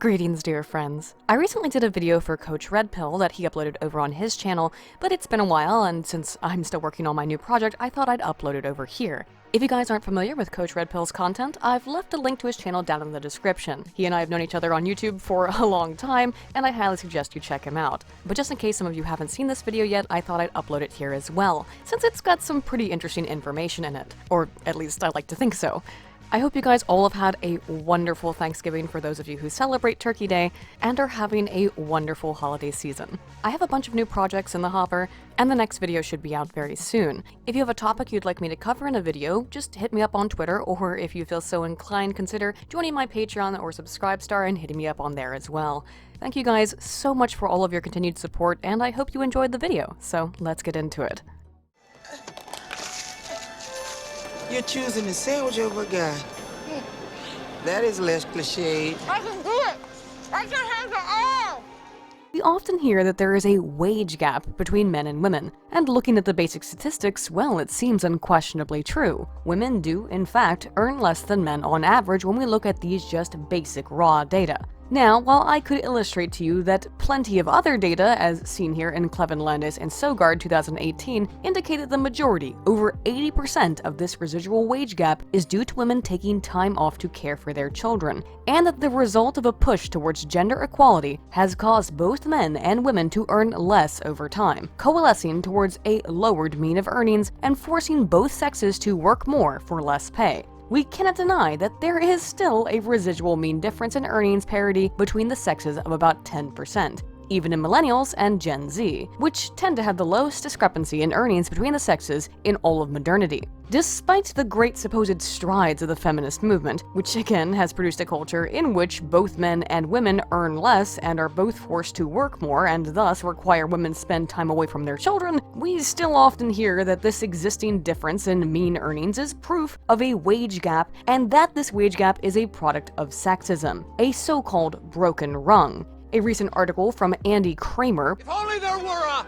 Greetings, dear friends. I recently did a video for Coach Red Pill that he uploaded over on his channel, but it's been a while, and since I'm still working on my new project, I thought I'd upload it over here. If you guys aren't familiar with Coach Red Pill's content, I've left a link to his channel down in the description. He and I have known each other on YouTube for a long time, and I highly suggest you check him out. But just in case some of you haven't seen this video yet, I thought I'd upload it here as well, since it's got some pretty interesting information in it. Or at least I like to think so. I hope you guys all have had a wonderful Thanksgiving for those of you who celebrate Turkey Day, and are having a wonderful holiday season. I have a bunch of new projects in the hopper, and the next video should be out very soon. If you have a topic you'd like me to cover in a video, just hit me up on Twitter, or if you feel so inclined, consider joining my Patreon or Subscribestar and hitting me up on there as well. Thank you guys so much for all of your continued support, and I hope you enjoyed the video, so let's get into it. You're choosing the sandwich over a guy. That is less cliched. I can do it! I can have it all! We often hear that there is a wage gap between men and women, and looking at the basic statistics, well, it seems unquestionably true. Women do, in fact, earn less than men on average when we look at these just basic raw data. Now, while I could illustrate to you that plenty of other data, as seen here in Cleven Landis and Sogard 2018, indicated the majority, over 80% of this residual wage gap, is due to women taking time off to care for their children, and that the result of a push towards gender equality has caused both men and women to earn less over time, coalescing towards a lowered mean of earnings and forcing both sexes to work more for less pay. We cannot deny that there is still a residual mean difference in earnings parity between the sexes of about 10%, even in millennials and Gen Z, which tend to have the lowest discrepancy in earnings between the sexes in all of modernity. Despite the great supposed strides of the feminist movement, which again has produced a culture in which both men and women earn less and are both forced to work more and thus require women spend time away from their children, we still often hear that this existing difference in mean earnings is proof of a wage gap, and that this wage gap is a product of sexism, a so-called broken rung. A recent article from Andy Kramer, If only there were a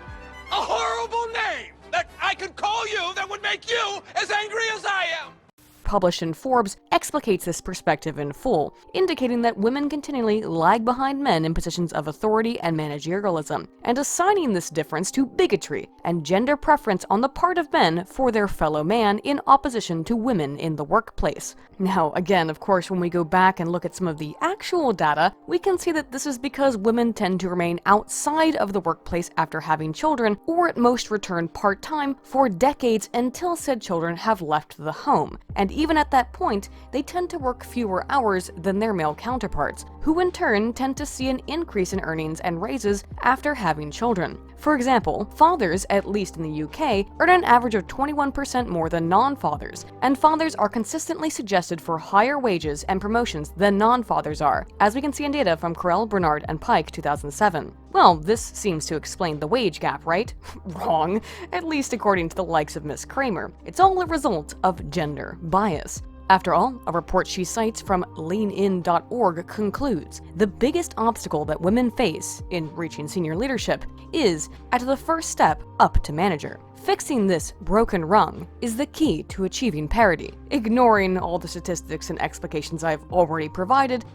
horrible name that I could call you that would make you as angry as I am. published in Forbes, explicates this perspective in full, indicating that women continually lag behind men in positions of authority and managerialism, and assigning this difference to bigotry and gender preference on the part of men for their fellow man in opposition to women in the workplace. Now, again, of course, when we go back and look at some of the actual data, we can see that this is because women tend to remain outside of the workplace after having children, or at most return part-time for decades until said children have left the home. And even at that point, they tend to work fewer hours than their male counterparts, who in turn tend to see an increase in earnings and raises after having children. For example, fathers, at least in the UK, earn an average of 21% more than non-fathers, and fathers are consistently suggested for higher wages and promotions than non-fathers are, as we can see in data from Carell, Bernard, and Pike 2007. Well, this seems to explain the wage gap, right? Wrong, at least according to the likes of Miss Kramer. It's all a result of gender bias. After all, a report she cites from leanin.org concludes the biggest obstacle that women face in reaching senior leadership is at the first step up to manager. Fixing this broken rung is the key to achieving parity. Ignoring all the statistics and explications I've already provided,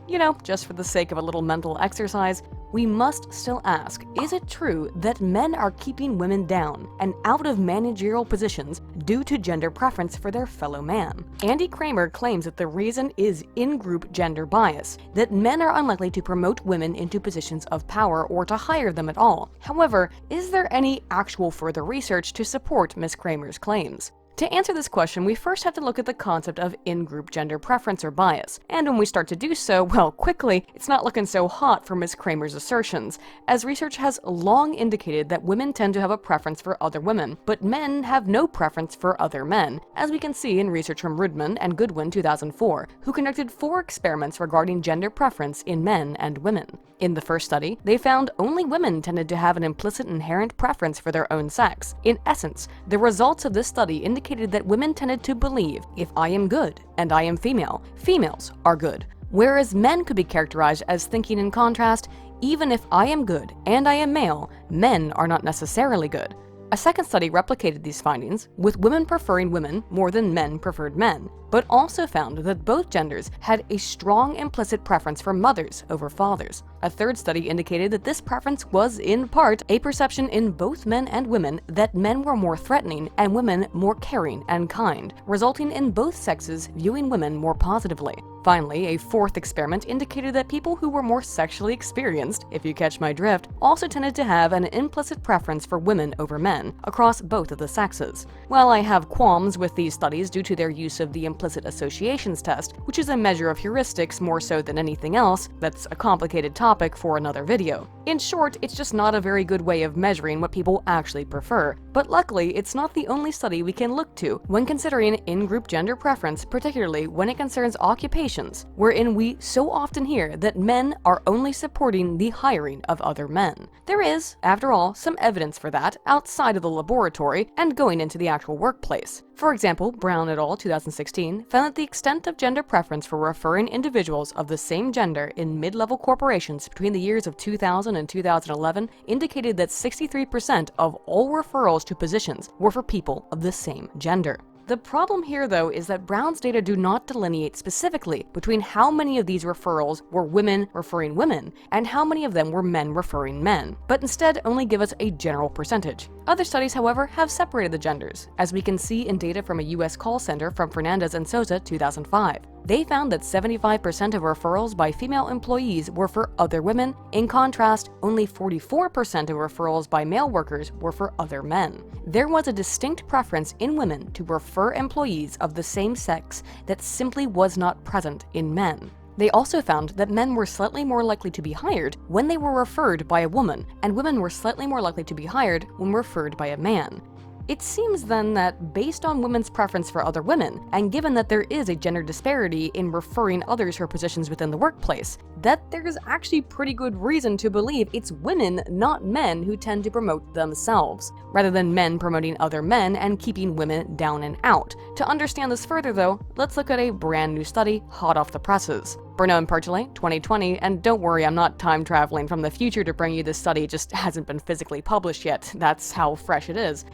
just for the sake of a little mental exercise, we must still ask, is it true that men are keeping women down and out of managerial positions due to gender preference for their fellow man? Andy Kramer claims that the reason is in-group gender bias, that men are unlikely to promote women into positions of power or to hire them at all. However, is there any actual further research to support Ms. Kramer's claims? To answer this question, we first have to look at the concept of in-group gender preference or bias, and when we start to do so, well, quickly, it's not looking so hot for Ms. Kramer's assertions, as research has long indicated that women tend to have a preference for other women, but men have no preference for other men, as we can see in research from Rudman and Goodwin 2004, who conducted 4 experiments regarding gender preference in men and women. In the first study, they found only women tended to have an implicit inherent preference for their own sex. In essence, the results of this study indicated that women tended to believe, if I am good and I am female, females are good. Whereas men could be characterized as thinking in contrast, even if I am good and I am male, men are not necessarily good. A second study replicated these findings, with women preferring women more than men preferred men, but also found that both genders had a strong implicit preference for mothers over fathers. A third study indicated that this preference was, in part, a perception in both men and women that men were more threatening and women more caring and kind, resulting in both sexes viewing women more positively. Finally, a fourth experiment indicated that people who were more sexually experienced, if you catch my drift, also tended to have an implicit preference for women over men, across both of the sexes. While I have qualms with these studies due to their use of the implicit associations test, which is a measure of heuristics more so than anything else, that's a complicated topic for another video. In short, it's just not a very good way of measuring what people actually prefer, but luckily it's not the only study we can look to when considering in-group gender preference, particularly when it concerns occupations, wherein we so often hear that men are only supporting the hiring of other men. There is, after all, some evidence for that outside of the laboratory and going into the actual workplace. For example, Brown et al. 2016 found that the extent of gender preference for referring individuals of the same gender in mid-level corporations between the years of 2000 and 2011 indicated that 63% of all referrals to positions were for people of the same gender. The problem here, though, is that Brown's data do not delineate specifically between how many of these referrals were women referring women and how many of them were men referring men, but instead only give us a general percentage. Other studies, however, have separated the genders, as we can see in data from a US call center from Fernandez and Souza 2005. They found that 75% of referrals by female employees were for other women. In contrast, only 44% of referrals by male workers were for other men. There was a distinct preference in women to refer employees of the same sex that simply was not present in men. They also found that men were slightly more likely to be hired when they were referred by a woman, and women were slightly more likely to be hired when referred by a man. It seems then that, based on women's preference for other women, and given that there is a gender disparity in referring others for positions within the workplace, that there's actually pretty good reason to believe it's women, not men, who tend to promote themselves, rather than men promoting other men and keeping women down and out. To understand this further, though, let's look at a brand new study hot off the presses. Bruno and Pertile, 2020, and don't worry, I'm not time traveling from the future to bring you this study, it just hasn't been physically published yet. That's how fresh it is.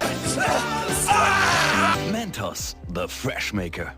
Mentos, the fresh maker.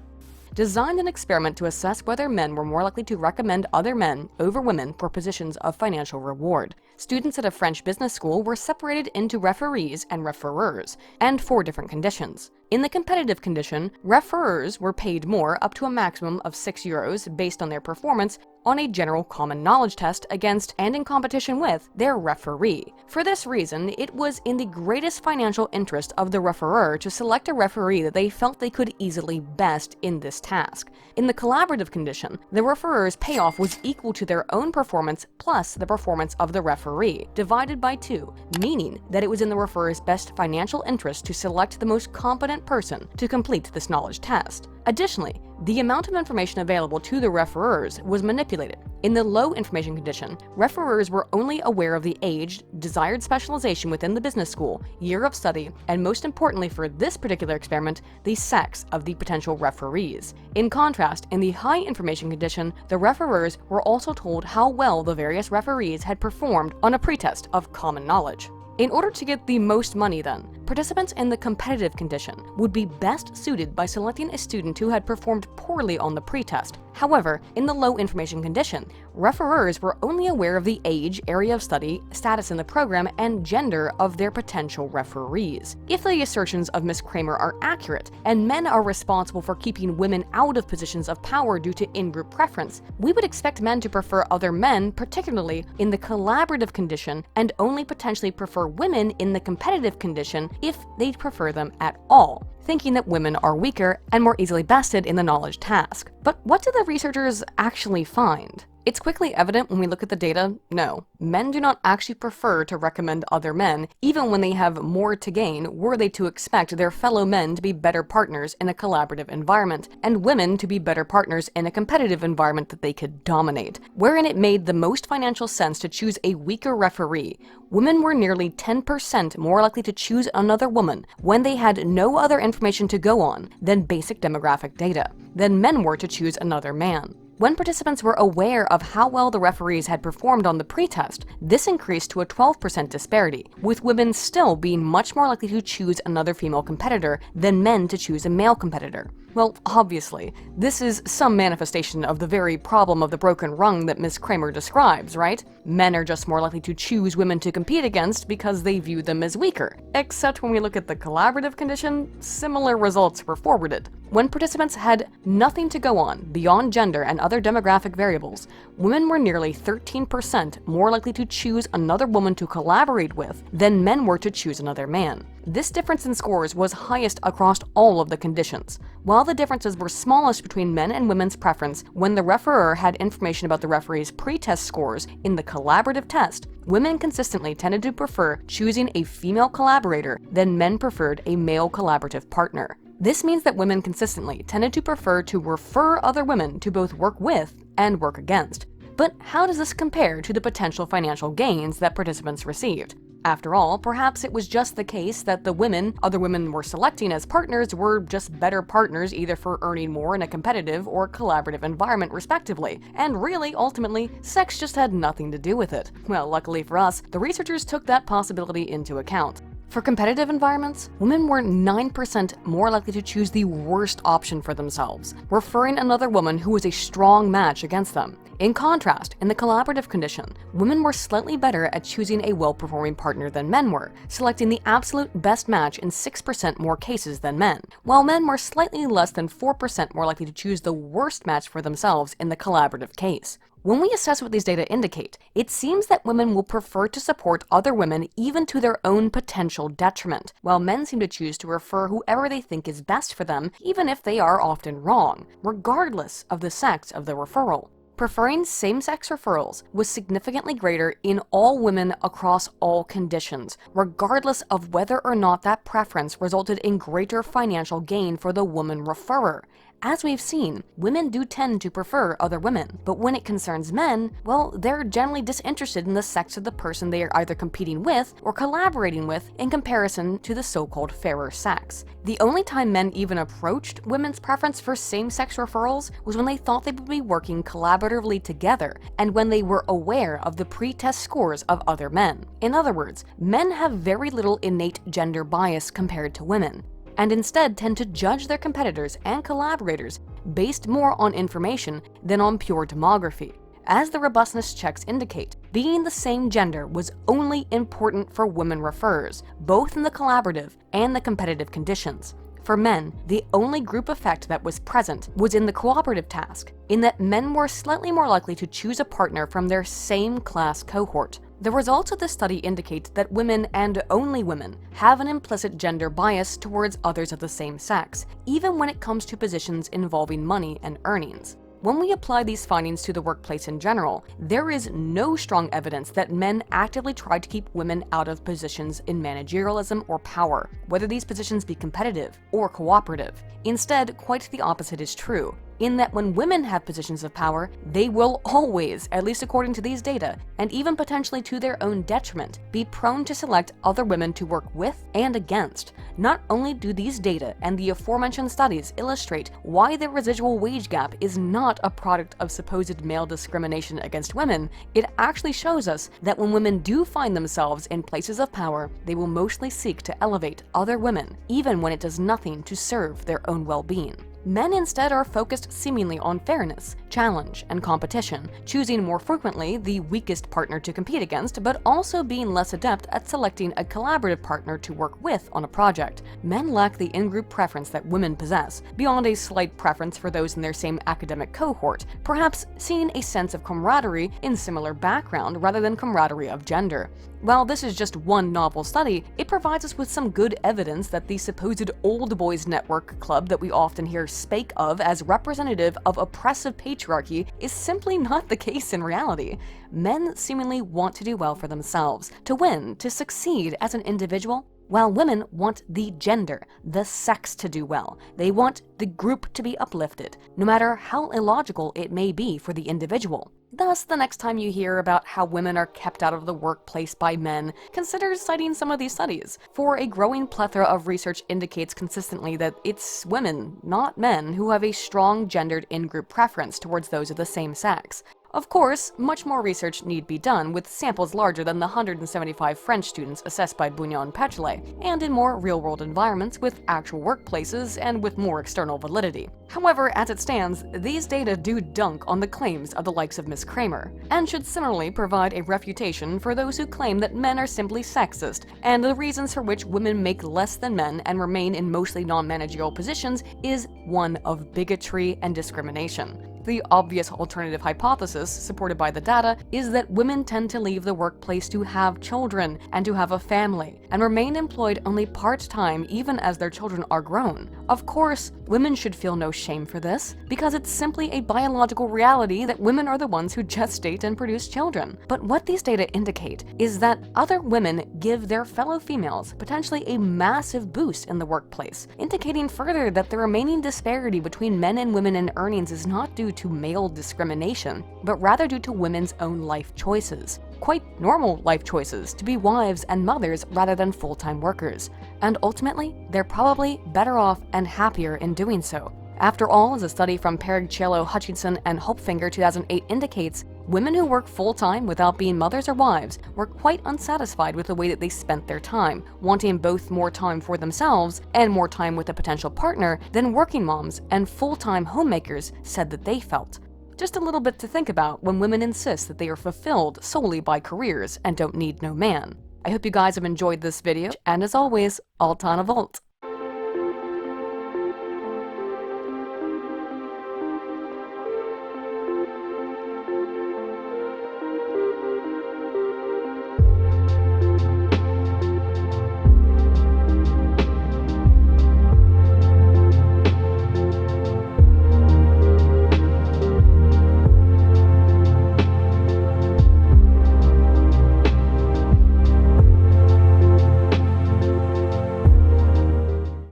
Designed an experiment to assess whether men were more likely to recommend other men over women for positions of financial reward. Students at a French business school were separated into referees and referrers, and 4 different conditions. In the competitive condition, referrers were paid more, up to a maximum of €6 based on their performance on a general common knowledge test against and in competition with their referee. For this reason, it was in the greatest financial interest of the referrer to select a referee that they felt they could easily best in this task. In the collaborative condition, the referrer's payoff was equal to their own performance plus the performance of the referee, divided by 2, meaning that it was in the referrer's best financial interest to select the most competent person to complete this knowledge test. Additionally, the amount of information available to the referrers was manipulated. In the low information condition, referrers were only aware of the age, desired specialization within the business school, year of study, and most importantly for this particular experiment, the sex of the potential referees. In contrast, in the high information condition, the referrers were also told how well the various referees had performed on a pretest of common knowledge. In order to get the most money then, participants in the competitive condition would be best suited by selecting a student who had performed poorly on the pretest. However, in the low information condition, referrers were only aware of the age, area of study, status in the program, and gender of their potential referees. If the assertions of Ms. Kramer are accurate, and men are responsible for keeping women out of positions of power due to in-group preference, we would expect men to prefer other men, particularly in the collaborative condition, and only potentially prefer women in the competitive condition if they prefer them at all, thinking that women are weaker and more easily bested in the knowledge task. But what did the researchers actually find? It's quickly evident when we look at the data, no, men do not actually prefer to recommend other men, even when they have more to gain, were they to expect their fellow men to be better partners in a collaborative environment, and women to be better partners in a competitive environment that they could dominate, wherein it made the most financial sense to choose a weaker referee. Women were nearly 10% more likely to choose another woman when they had no other information to go on than basic demographic data, than men were to choose another man. When participants were aware of how well the referees had performed on the pretest, this increased to a 12% disparity, with women still being much more likely to choose another female competitor than men to choose a male competitor. Well, obviously, this is some manifestation of the very problem of the broken rung that Ms. Kramer describes, right? Men are just more likely to choose women to compete against because they view them as weaker. Except when we look at the collaborative condition, similar results were forwarded. When participants had nothing to go on beyond gender and other demographic variables, women were nearly 13% more likely to choose another woman to collaborate with than men were to choose another man. This difference in scores was highest across all of the conditions. While the differences were smallest between men and women's preference when the referer had information about the referee's pre-test scores in the collaborative test, women consistently tended to prefer choosing a female collaborator than men preferred a male collaborative partner. This means that women consistently tended to prefer to refer other women to both work with and work against. But how does this compare to the potential financial gains that participants received? After all, perhaps it was just the case that the other women were selecting as partners were just better partners either for earning more in a competitive or collaborative environment respectively, and really, ultimately, sex just had nothing to do with it. Well, luckily for us, the researchers took that possibility into account. For competitive environments, women were 9% more likely to choose the worst option for themselves, referring another woman who was a strong match against them. In contrast, in the collaborative condition, women were slightly better at choosing a well-performing partner than men were, selecting the absolute best match in 6% more cases than men, while men were slightly less than 4% more likely to choose the worst match for themselves in the collaborative case. When we assess what these data indicate, it seems that women will prefer to support other women even to their own potential detriment, while men seem to choose to refer whoever they think is best for them, even if they are often wrong, regardless of the sex of the referral. Preferring same-sex referrals was significantly greater in all women across all conditions, regardless of whether or not that preference resulted in greater financial gain for the woman referrer. As we've seen, women do tend to prefer other women, but when it concerns men, well, they're generally disinterested in the sex of the person they are either competing with or collaborating with in comparison to the so-called fairer sex. The only time men even approached women's preference for same-sex referrals was when they thought they would be working collaboratively together and when they were aware of the pre-test scores of other men. In other words, men have very little innate gender bias compared to women, and instead tend to judge their competitors and collaborators based more on information than on pure demography. As the robustness checks indicate, being the same gender was only important for women referrers, both in the collaborative and the competitive conditions. For men, the only group effect that was present was in the cooperative task, in that men were slightly more likely to choose a partner from their same class cohort. The results of this study indicate that women, and only women, have an implicit gender bias towards others of the same sex, even when it comes to positions involving money and earnings. When we apply these findings to the workplace in general, there is no strong evidence that men actively tried to keep women out of positions in managerialism or power, whether these positions be competitive or cooperative. Instead, quite the opposite is true, in that when women have positions of power, they will always, at least according to these data, and even potentially to their own detriment, be prone to select other women to work with and against. Not only do these data and the aforementioned studies illustrate why the residual wage gap is not a product of supposed male discrimination against women, it actually shows us that when women do find themselves in places of power, they will mostly seek to elevate other women, even when it does nothing to serve their own well-being. Men instead are focused seemingly on fairness, challenge, and competition, choosing more frequently the weakest partner to compete against, but also being less adept at selecting a collaborative partner to work with on a project. Men lack the in-group preference that women possess, beyond a slight preference for those in their same academic cohort, perhaps seeing a sense of camaraderie in similar background rather than camaraderie of gender. While this is just one novel study, it provides us with some good evidence that the supposed old boys network club that we often hear spake of as representative of oppressive patriarchy is simply not the case in reality. Men seemingly want to do well for themselves, to win, to succeed as an individual, while women want the gender, the sex to do well. They want the group to be uplifted, no matter how illogical it may be for the individual. Thus, the next time you hear about how women are kept out of the workplace by men, consider citing some of these studies, for a growing plethora of research indicates consistently that it's women, not men, who have a strong gendered in-group preference towards those of the same sex. Of course, much more research need be done, with samples larger than the 175 French students assessed by Bugnon Pechelet, and in more real-world environments with actual workplaces and with more external validity. However, as it stands, these data do dunk on the claims of the likes of Miss Kramer, and should similarly provide a refutation for those who claim that men are simply sexist, and the reasons for which women make less than men and remain in mostly non-managerial positions is one of bigotry and discrimination. The obvious alternative hypothesis, supported by the data, is that women tend to leave the workplace to have children and to have a family, and remain employed only part-time even as their children are grown. Of course, women should feel no shame for this, because it's simply a biological reality that women are the ones who gestate and produce children. But what these data indicate is that other women give their fellow females potentially a massive boost in the workplace, indicating further that the remaining disparity between men and women in earnings is not due to male discrimination, but rather due to women's own life choices. Quite normal life choices to be wives and mothers rather than full-time workers. And ultimately, they're probably better off and happier in doing so. After all, as a study from Perigcello, Hutchinson, and Hopfinger 2008 indicates, women who work full-time without being mothers or wives were quite unsatisfied with the way that they spent their time, wanting both more time for themselves and more time with a potential partner than working moms and full-time homemakers said that they felt. Just a little bit to think about when women insist that they are fulfilled solely by careers and don't need no man. I hope you guys have enjoyed this video, and as always, Alt on a Volt.